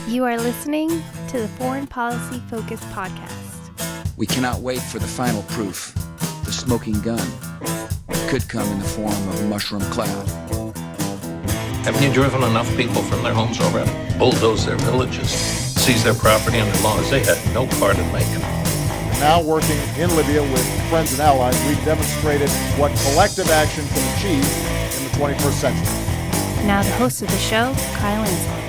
You are listening to the Foreign Policy Focus podcast. We cannot wait for the final proof. The smoking gun could come in the form of a mushroom cloud. Haven't you driven enough people from their homes already? Bulldoze their villages, seize their property under laws they had no part in making. Now working in Libya with friends and allies, we've demonstrated what collective action can achieve in the 21st century. Now the host of the show, Kyle Inslee.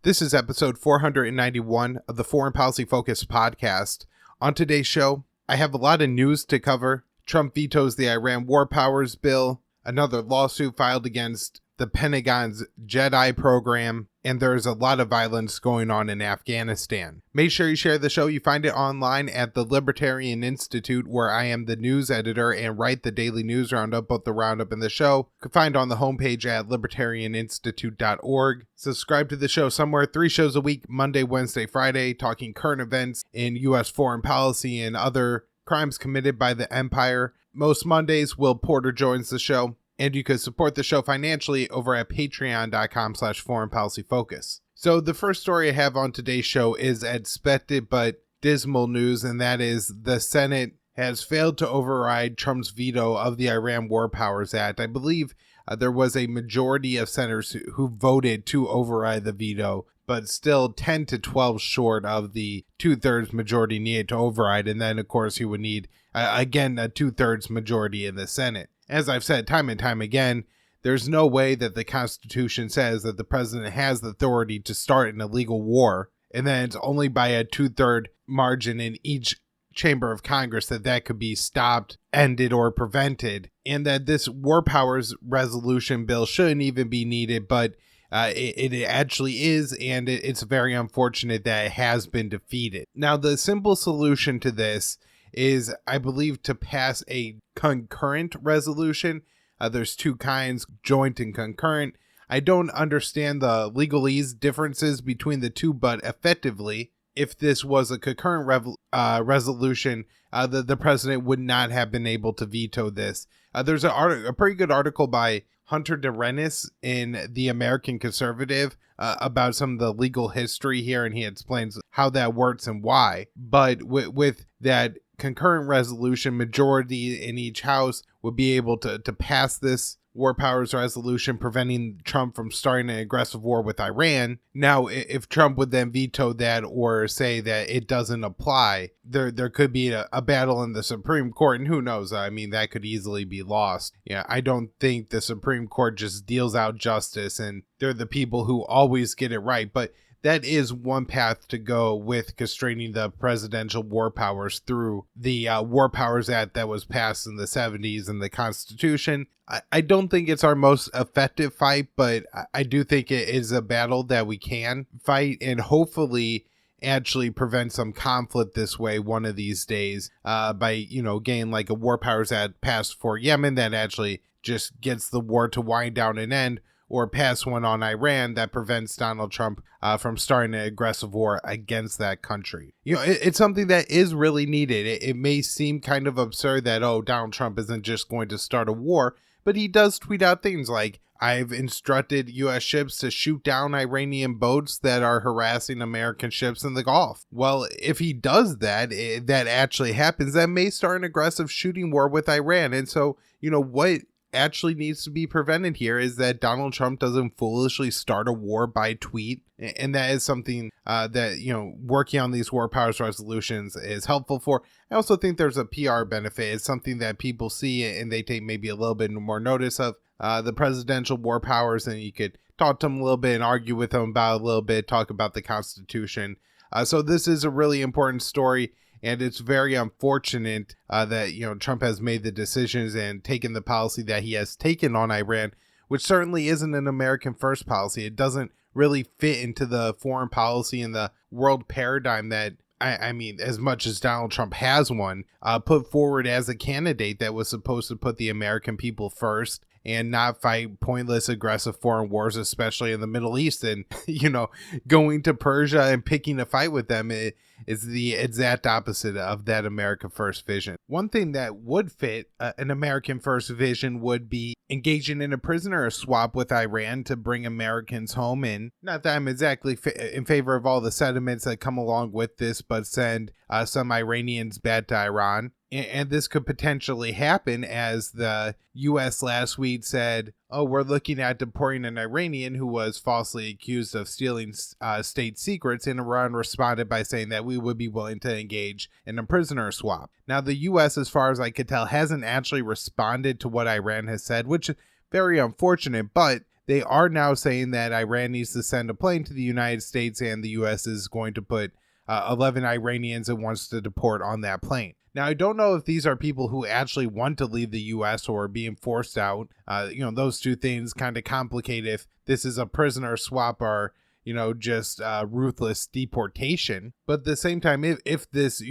This is episode 491 of the Foreign Policy Focus podcast. On today's show, I have a lot of news to cover. Trump vetoes the Iran War Powers Bill, another lawsuit filed against the Pentagon's Jedi program, and there's a lot of violence going on in Afghanistan. Make sure you share the show. You find it online at the Libertarian Institute, where I am the news editor and write the daily news roundup, both the roundup and the show. You can find it on the homepage at libertarianinstitute.org. Subscribe to the show somewhere. 3 shows a week, Monday, Wednesday, Friday, talking current events in U.S. foreign policy and other crimes committed by the empire. Most Mondays, Will Porter joins the show. And you can support the show financially over at patreon.com/foreignpolicyfocus. So the first story I have on today's show is expected but dismal news, and that is the Senate has failed to override Trump's veto of the Iran War Powers Act. I believe there was a majority of senators who voted to override the veto, but still 10 to 12 short of the 2/3 majority needed to override. And then, of course, you would need, again, a 2/3 majority in the Senate. As I've said time and time again, there's no way that the Constitution says that the president has the authority to start an illegal war, and then it's only by a 2/3 margin in each chamber of Congress that could be stopped, ended, or prevented, and that this war powers resolution bill shouldn't even be needed, but it actually is, and it's very unfortunate that it has been defeated. Now, the simple solution to this is, I believe, to pass a concurrent resolution. There's 2 kinds, joint and concurrent. I don't understand the legalese differences between the 2, but effectively, if this was a concurrent resolution, the president would not have been able to veto this. There's a pretty good article by Hunter DeRenis in The American Conservative about some of the legal history here, and he explains how that works and why. But with that concurrent resolution, majority in each house would be able to pass this war powers resolution, preventing Trump from starting an aggressive war with Iran. Now, if Trump would then veto that or say that it doesn't apply, there could be a battle in the Supreme Court, and who knows? I mean, that could easily be lost. Yeah, I don't think the Supreme Court just deals out justice, and they're the people who always get it right. But that is one path to go with constraining the presidential war powers through the War Powers Act that was passed in the 70s and the Constitution. I don't think it's our most effective fight, but I do think it is a battle that we can fight and hopefully actually prevent some conflict this way one of these days by, getting like a War Powers Act passed for Yemen that actually just gets the war to wind down and end, or pass one on Iran that prevents Donald Trump from starting an aggressive war against that country. It's something that is really needed. It may seem kind of absurd that, Donald Trump isn't just going to start a war, but he does tweet out things like, I've instructed U.S. ships to shoot down Iranian boats that are harassing American ships in the Gulf. Well, if he does that, that actually happens, that may start an aggressive shooting war with Iran. And so, what actually needs to be prevented here is that Donald Trump doesn't foolishly start a war by tweet, and that is something that working on these war powers resolutions is helpful for. I also think there's a PR benefit. It's something that people see and they take maybe a little bit more notice of the presidential war powers, and you could talk to them a little bit and argue with them about a little bit, talk about the Constitution. So this is a really important story. And it's very unfortunate that, Trump has made the decisions and taken the policy that he has taken on Iran, which certainly isn't an American first policy. It doesn't really fit into the foreign policy and the world paradigm that, I mean, as much as Donald Trump has one, put forward as a candidate that was supposed to put the American people first and not fight pointless, aggressive foreign wars, especially in the Middle East. And, going to Persia and picking a fight with them is the exact opposite of that America First vision. One thing that would fit an American First vision would be engaging in a prisoner swap with Iran to bring Americans home. And not that I'm exactly in favor of all the sentiments that come along with this, but send some Iranians back to Iran. And this could potentially happen, as the U.S. last week said, we're looking at deporting an Iranian who was falsely accused of stealing state secrets, and Iran responded by saying that we would be willing to engage in a prisoner swap. Now, the U.S., as far as I could tell, hasn't actually responded to what Iran has said, which is very unfortunate, but they are now saying that Iran needs to send a plane to the United States, and the U.S. is going to put 11 Iranians it wants to deport on that plane. Now, I don't know if these are people who actually want to leave the U.S. or are being forced out. Those two things kind of complicate if this is a prisoner swap or, just ruthless deportation. But at the same time, if this,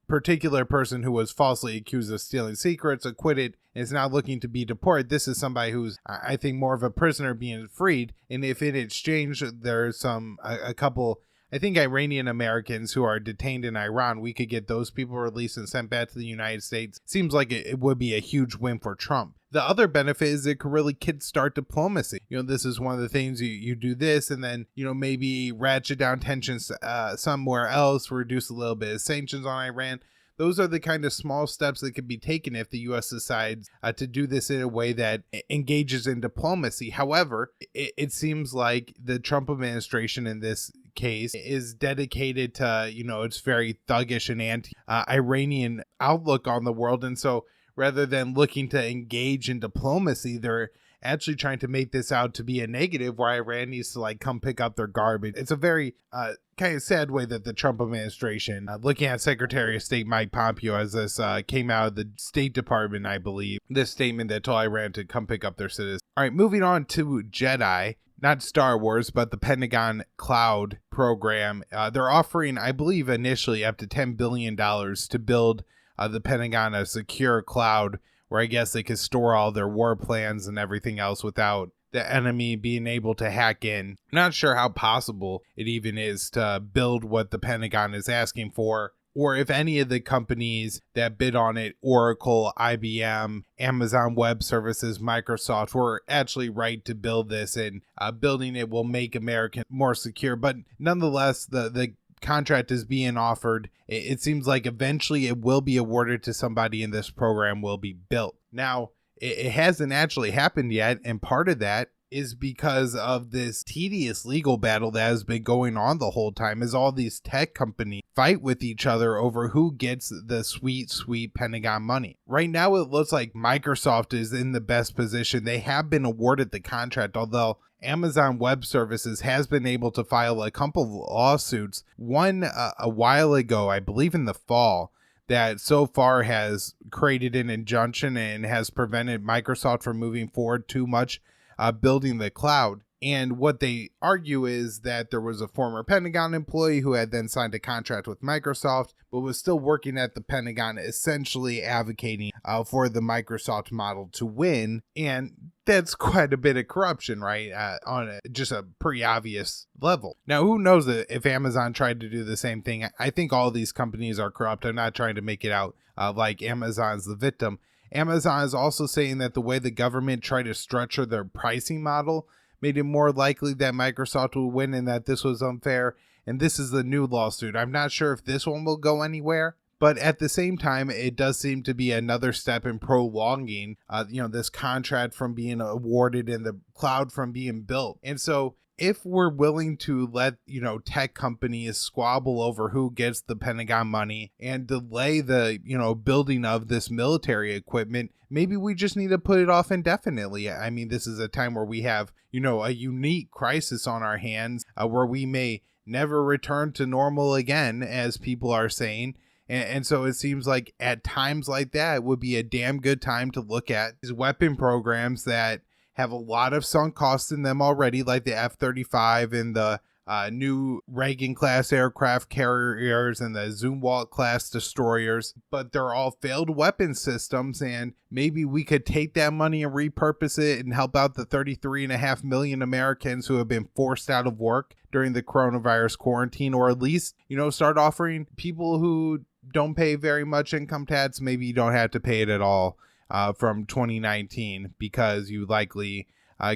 particular person who was falsely accused of stealing secrets, acquitted, and is now looking to be deported, this is somebody who's, I think, more of a prisoner being freed. And if in exchange there's a couple, I think, Iranian Americans who are detained in Iran, we could get those people released and sent back to the United States. Seems like it would be a huge win for Trump. The other benefit is it could really kickstart diplomacy. This is one of the things you do this and then, maybe ratchet down tensions somewhere else, reduce a little bit of sanctions on Iran. Those are the kind of small steps that could be taken if the U.S. decides to do this in a way that engages in diplomacy. However, it seems like the Trump administration in this case is dedicated to, its very thuggish and anti-Iranian outlook on the world. And so rather than looking to engage in diplomacy, they're actually trying to make this out to be a negative where Iran needs to come pick up their garbage. It's a very kind of sad way that the Trump administration, looking at Secretary of State Mike Pompeo, as this came out of the State Department, I believe, this statement that told Iran to come pick up their citizens. All right, moving on to Jedi. Not Star Wars, but the Pentagon Cloud program. They're offering, I believe, initially up to $10 billion to build the Pentagon a secure cloud where I guess they could store all their war plans and everything else without the enemy being able to hack in. I'm not sure how possible it even is to build what the Pentagon is asking for, or if any of the companies that bid on it, Oracle, IBM, Amazon Web Services, Microsoft, were actually right to build this, and building it will make America more secure. But nonetheless, the contract is being offered. It seems like eventually it will be awarded to somebody and this program will be built. Now, it hasn't actually happened yet, and part of that is because of this tedious legal battle that has been going on the whole time, as all these tech companies fight with each other over who gets the sweet Pentagon money. Right now, it looks like Microsoft is in the best position. They have been awarded the contract, although Amazon Web Services has been able to file a couple of lawsuits, one a while ago, I believe in the fall, that so far has created an injunction and has prevented Microsoft from moving forward too much building the cloud. And what they argue is that there was a former Pentagon employee who had then signed a contract with Microsoft, but was still working at the Pentagon, essentially advocating for the Microsoft model to win. And that's quite a bit of corruption, right? On just a pretty obvious level. Now, who knows if Amazon tried to do the same thing? I think all these companies are corrupt. I'm not trying to make it out like Amazon's the victim. Amazon is also saying that the way the government tried to structure their pricing model made it more likely that Microsoft would win and that this was unfair. And this is the new lawsuit. I'm not sure if this one will go anywhere, but at the same time, it does seem to be another step in prolonging, this contract from being awarded and the cloud from being built. And so if we're willing to let, tech companies squabble over who gets the Pentagon money and delay the, building of this military equipment, maybe we just need to put it off indefinitely. I mean, this is a time where we have, a unique crisis on our hands where we may never return to normal again, as people are saying. And so it seems like at times like that, it would be a damn good time to look at these weapon programs that have a lot of sunk costs in them already, like the F-35 and the new Reagan-class aircraft carriers and the Zumwalt-class destroyers, but they're all failed weapon systems, and maybe we could take that money and repurpose it and help out the 33.5 million Americans who have been forced out of work during the coronavirus quarantine, or at least, start offering people who don't pay very much income tax, maybe you don't have to pay it at all from 2019 because you likely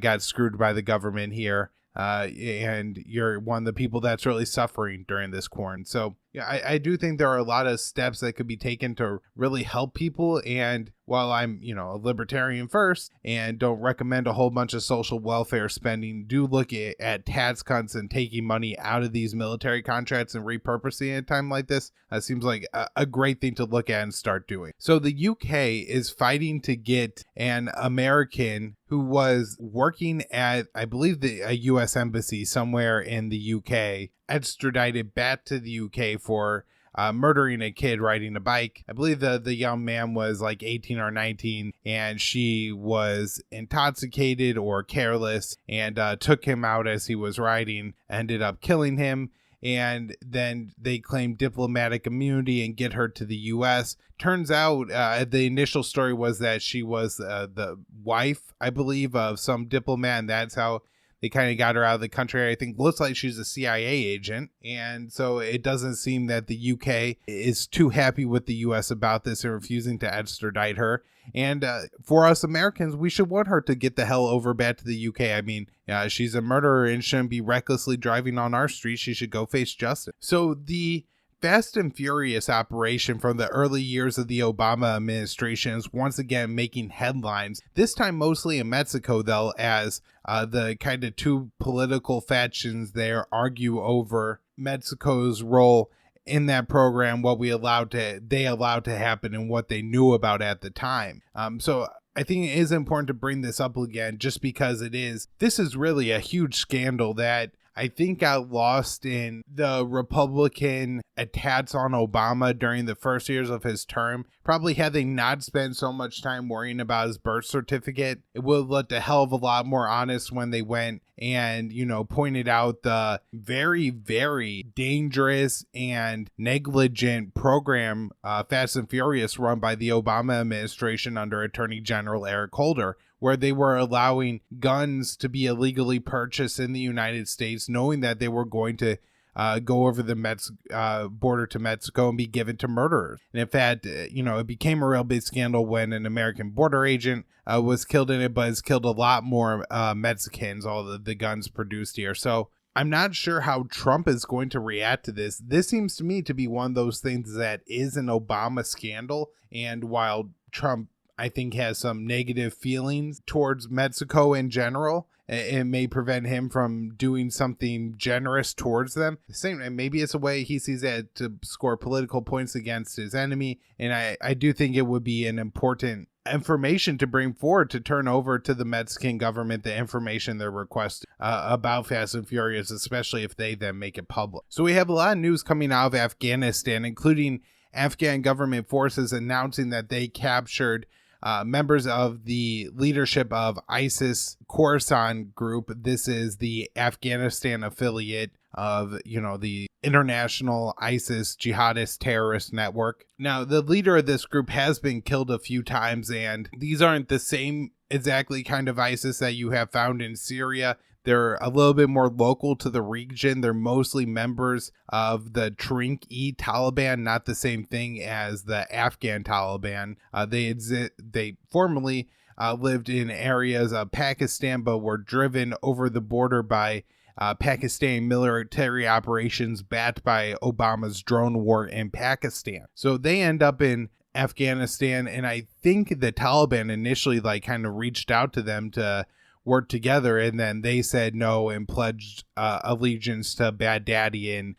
got screwed by the government here. And you're one of the people that's really suffering during this quarantine. So yeah, I do think there are a lot of steps that could be taken to really help people. And while I'm, a libertarian first and don't recommend a whole bunch of social welfare spending, do look at tax cuts and taking money out of these military contracts and repurposing at a time like this. Seems like a great thing to look at and start doing. So the UK is fighting to get an American who was working at, I believe, a U.S. embassy somewhere in the UK, extradited back to the UK for murdering a kid riding a bike. I believe the young man was like 18 or 19, and she was intoxicated or careless and took him out as he was riding, ended up killing him. And then they claimed diplomatic immunity and get her to the U.S. Turns out the initial story was that she was the wife, I believe, of some diplomat, and that's how they kind of got her out of the country. I think looks like she's a CIA agent. And so it doesn't seem that the UK is too happy with the US about this and refusing to extradite her. And for us Americans, we should want her to get the hell over back to the UK. I mean, she's a murderer and shouldn't be recklessly driving on our streets. She should go face justice. So the Fast and Furious operation from the early years of the Obama administration is once again making headlines, this time mostly in Mexico, though, as the kind of two political factions there argue over Mexico's role in that program, what they allowed to happen and what they knew about at the time. So I think it is important to bring this up again just because this is really a huge scandal that I think got lost in the Republican attacks on Obama during the first years of his term. Probably had they not spent so much time worrying about his birth certificate, it would have looked a hell of a lot more honest when they went and, pointed out the very, very dangerous and negligent program, Fast and Furious, run by the Obama administration under Attorney General Eric Holder, where they were allowing guns to be illegally purchased in the United States, knowing that they were going to go over the border to Mexico and be given to murderers. And in fact, it became a real big scandal when an American border agent was killed in it, but has killed a lot more Mexicans, all the guns produced here. So I'm not sure how Trump is going to react to this. This seems to me to be one of those things that is an Obama scandal. And while Trump, I think, has some negative feelings towards Mexico in general, it may prevent him from doing something generous towards them. Maybe it's a way he sees that to score political points against his enemy. And I do think it would be an important information to bring forward to turn over to the Mexican government, the information they're requesting about Fast and Furious, especially if they then make it public. So we have a lot of news coming out of Afghanistan, including Afghan government forces announcing that they captured members of the leadership of ISIS Khorasan group. This is the Afghanistan affiliate of, the international ISIS jihadist terrorist network. Now, the leader of this group has been killed a few times, and these aren't the same exactly kind of ISIS that you have found in Syria. They're a little bit more local to the region. They're mostly members of the Tariq-e Taliban, not the same thing as the Afghan Taliban. They formerly lived in areas of Pakistan, but were driven over the border by Pakistani military operations backed by Obama's drone war in Pakistan. So they end up in Afghanistan, and I think the Taliban initially kind of reached out to them to work together, and then they said no and pledged allegiance to Baghdadi, and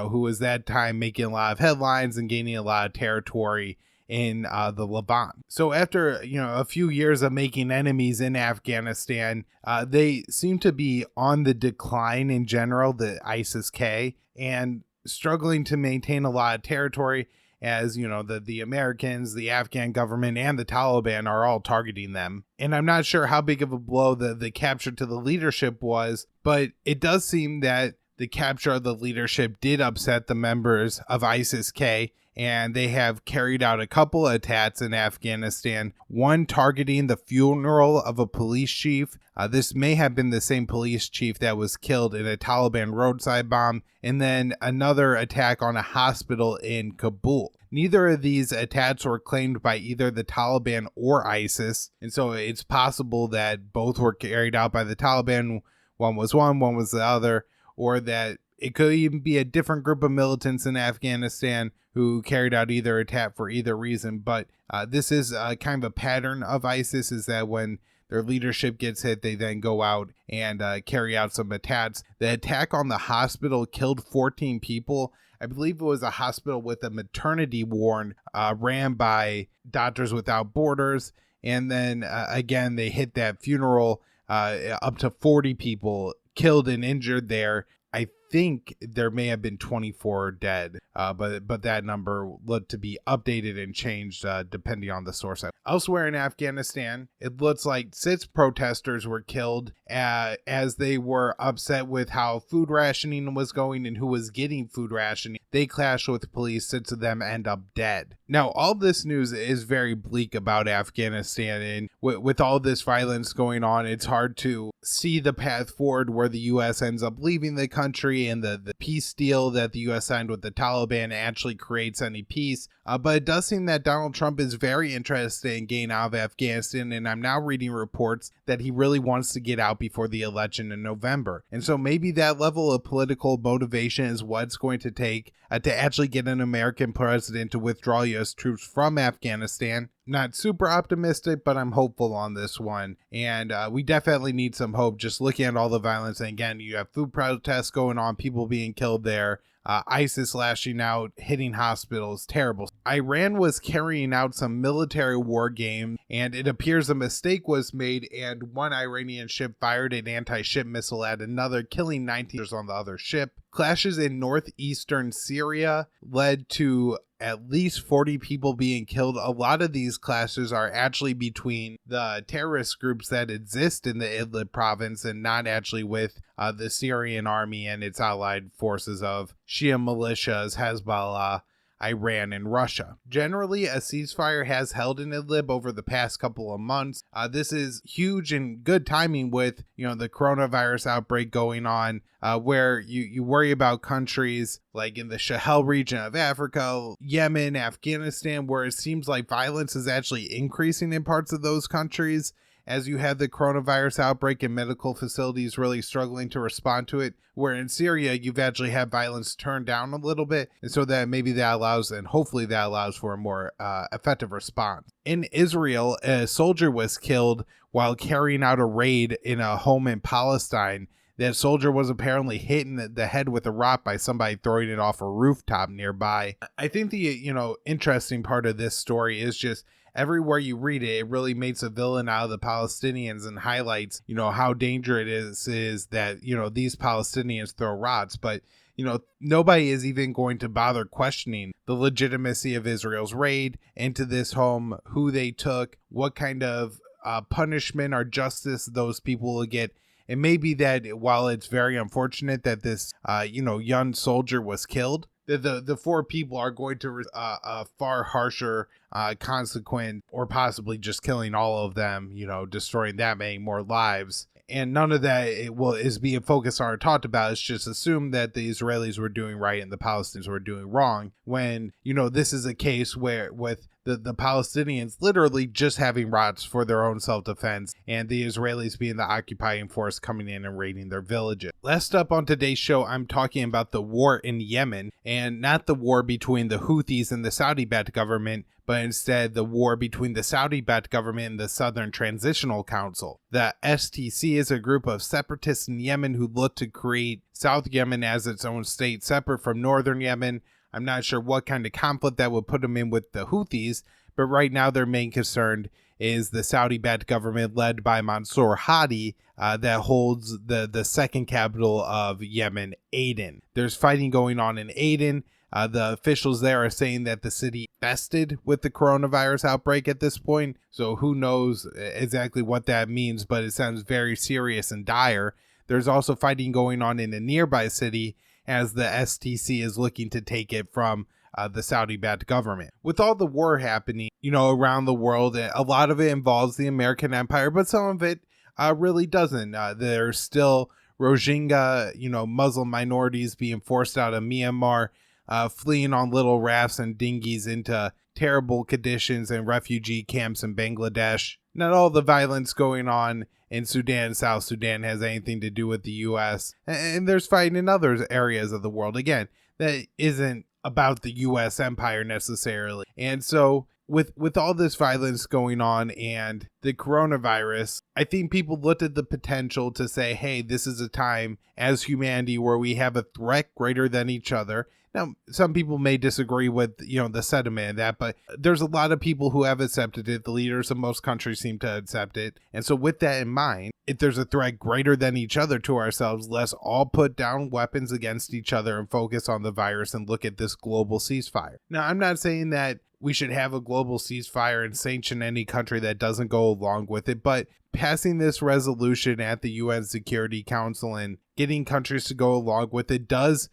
who was that time making a lot of headlines and gaining a lot of territory in the Levant. So after a few years of making enemies in Afghanistan, they seem to be on the decline in general, the ISIS-K, and struggling to maintain a lot of territory, as the Americans, the Afghan government, and the Taliban are all targeting them. And I'm not sure how big of a blow the capture to the leadership was, but it does seem that the capture of the leadership did upset the members of ISIS-K, and they have carried out a couple of attacks in Afghanistan, one targeting the funeral of a police chief. This may have been the same police chief that was killed in a Taliban roadside bomb, and then another attack on a hospital in Kabul. Neither of these attacks were claimed by either the Taliban or ISIS, and so it's possible that both were carried out by the Taliban. One was the other, or that it could even be a different group of militants in Afghanistan who carried out either attack for either reason. But this is kind of a pattern of ISIS, is that when their leadership gets hit, they then go out and carry out some attacks. The attack on the hospital killed 14 people. I believe it was a hospital with a maternity ward ran by Doctors Without Borders. And then again, they hit that funeral, up to 40 people killed and injured there. I think there may have been 24 dead, but that number looked to be updated and changed depending on the source. Elsewhere in Afghanistan, it looks like 6 protesters were killed as they were upset with how food rationing was going and who was getting food rationing. They clashed with police. 6 of them end up dead. Now, all this news is very bleak about Afghanistan, and with all this violence going on, it's hard to see the path forward where the U.S. ends up leaving the country and the peace deal that the U.S. signed with the Taliban actually creates any peace. But it does seem that Donald Trump is very interested in getting out of Afghanistan, and I'm now reading reports that he really wants to get out before the election in November. And so maybe that level of political motivation is what it's going to take to actually get an American president to withdraw U.S. troops from Afghanistan. Not super optimistic, but I'm hopeful on this one. And we definitely need some hope just looking at all the violence. And again, you have food protests going on, people being killed there. ISIS lashing out, hitting hospitals, terrible. Iran was carrying out some military war game, and it appears a mistake was made, and one Iranian ship fired an anti-ship missile at another, killing 19 on the other ship. Clashes in northeastern Syria led to at least 40 people being killed. A lot of these clashes are actually between the terrorist groups that exist in the Idlib province and not actually with the Syrian army and its allied forces of Shia militias, Hezbollah, Iran, and Russia. Generally, a ceasefire has held in Idlib over the past couple of months. This is huge and good timing with, the coronavirus outbreak going on, where you worry about countries like in the Sahel region of Africa, Yemen, Afghanistan, where it seems like violence is actually increasing in parts of those countries as you have the coronavirus outbreak and medical facilities really struggling to respond to it, where in Syria, you've actually had violence turned down a little bit, and so that maybe that allows, and hopefully that allows for a more effective response. In Israel, a soldier was killed while carrying out a raid in a home in Palestine. That soldier was apparently hit in the head with a rock by somebody throwing it off a rooftop nearby. I think the, interesting part of this story is just everywhere you read it, it really makes a villain out of the Palestinians and highlights, how dangerous it is that, these Palestinians throw rocks. But, nobody is even going to bother questioning the legitimacy of Israel's raid into this home, who they took, what kind of punishment or justice those people will get. It may be that while it's very unfortunate that this, young soldier was killed, the 4 people are going to a far harsher consequence, or possibly just killing all of them, destroying that many more lives. And none of that is being focused on or talked about. It's just assumed that the Israelis were doing right and the Palestinians were doing wrong, when, this is a case where with the Palestinians literally just having rocks for their own self-defense and the Israelis being the occupying force coming in and raiding their villages. Last up on today's show, I'm talking about the war in Yemen, and not the war between the Houthis and the Saudi-backed government, but instead the war between the Saudi-backed government and the Southern Transitional Council. The STC is a group of separatists in Yemen who look to create South Yemen as its own state, separate from Northern Yemen. I'm not sure what kind of conflict that would put them in with the Houthis, but right now their main concern is the Saudi-backed government led by Mansour Hadi that holds the second capital of Yemen, Aden. There's fighting going on in Aden. The officials there are saying that the city infested with the coronavirus outbreak at this point, so who knows exactly what that means, but it sounds very serious and dire there's also fighting going on in a nearby city as the STC is looking to take it from the Saudi-backed government. With all the war happening, around the world, a lot of it involves the American empire, but some of it really doesn't. There's still Rohingya, Muslim minorities being forced out of Myanmar, fleeing on little rafts and dinghies into terrible conditions in refugee camps in Bangladesh. Not all the violence going on in Sudan and South Sudan has anything to do with the U.S. And there's fighting in other areas of the world. Again, that isn't about the U.S. empire necessarily. And so with all this violence going on and the coronavirus, I think people looked at the potential to say, hey, this is a time as humanity where we have a threat greater than each other. Now, some people may disagree with, the sentiment of that, but there's a lot of people who have accepted it. The leaders of most countries seem to accept it. And so with that in mind, if there's a threat greater than each other to ourselves, let's all put down weapons against each other and focus on the virus and look at this global ceasefire. Now, I'm not saying that we should have a global ceasefire and sanction any country that doesn't go along with it, but passing this resolution at the UN Security Council and getting countries to go along with it does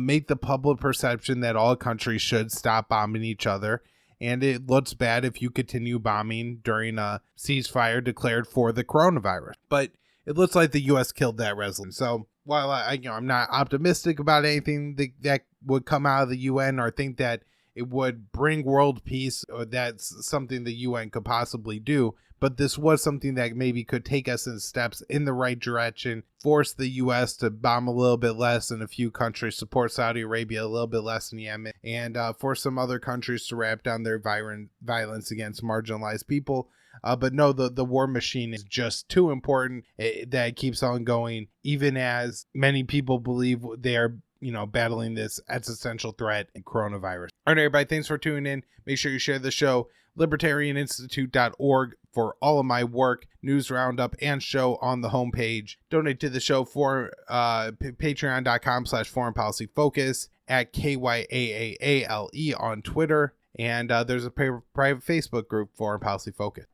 make the public perception that all countries should stop bombing each other. And it looks bad if you continue bombing during a ceasefire declared for the coronavirus. But it looks like the U.S. killed that resolution. So while I'm not optimistic about anything that would come out of the UN or think that it would bring world peace, or that's something the UN could possibly do, but this was something that maybe could take us in steps in the right direction, force the U.S. to bomb a little bit less in a few countries, support Saudi Arabia a little bit less in Yemen, and force some other countries to ramp down their violence against marginalized people. But no, the war machine is just too important that it keeps on going, even as many people believe they are battling this existential threat in coronavirus. All right, everybody, thanks for tuning in. Make sure you share the show. libertarianinstitute.org for all of my work, news roundup, and show on the homepage. Donate to the show for patreon.com/foreign policy focus, at KYAAALE on Twitter. And there's a private Facebook group, Foreign Policy Focus.